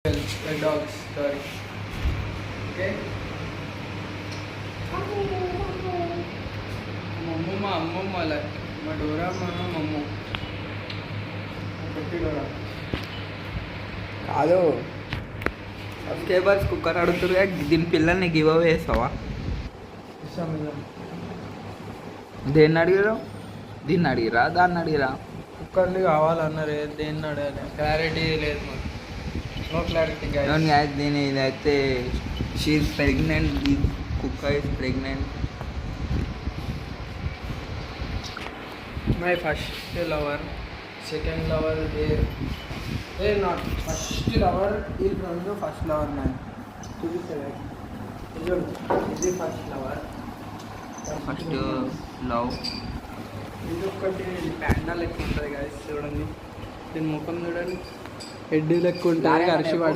dogs, sorry. Okay. మమ్ము మా అమ్మమ్మ అలా మా డోరా మా మమ్ము పెట్టి డోరా కాదు సబ్స్క్రైబర్స్ కుక్కర్ అడుగుతురుగా దీని పిల్లల్ని గివ్ అవే చేస్తావా? ఇస్తాం ఇద్దాం. దేన్ని అడిగిరావు? దీన్ని అడిగిరా దాన్ని అడిగిరా? కుక్కర్లు కావాలన్నారు, దేన్ని అడగాలి? క్లారిటీ లేదు మాకు, నో క్లారిటీ guys, దీని ఇదైతే షీఈ్ ప్రెగ్నెంట్. ది కుక్క is pregnant. My first lover, second lover A not first lover. ఈ రెండు ఫస్ట్ లవర్ నాయ్ చూపిస్తాడు. ఇది ఫస్ట్ లవర్, ఫస్ట్ లవ్. ఇది ఒకటి ప్యాండా లెక్క ఉంటుంది గాయస్, చూడండి దీని ముఖం చూడండి, హెడ్ లెక్క ఉంటుంది. హర్షి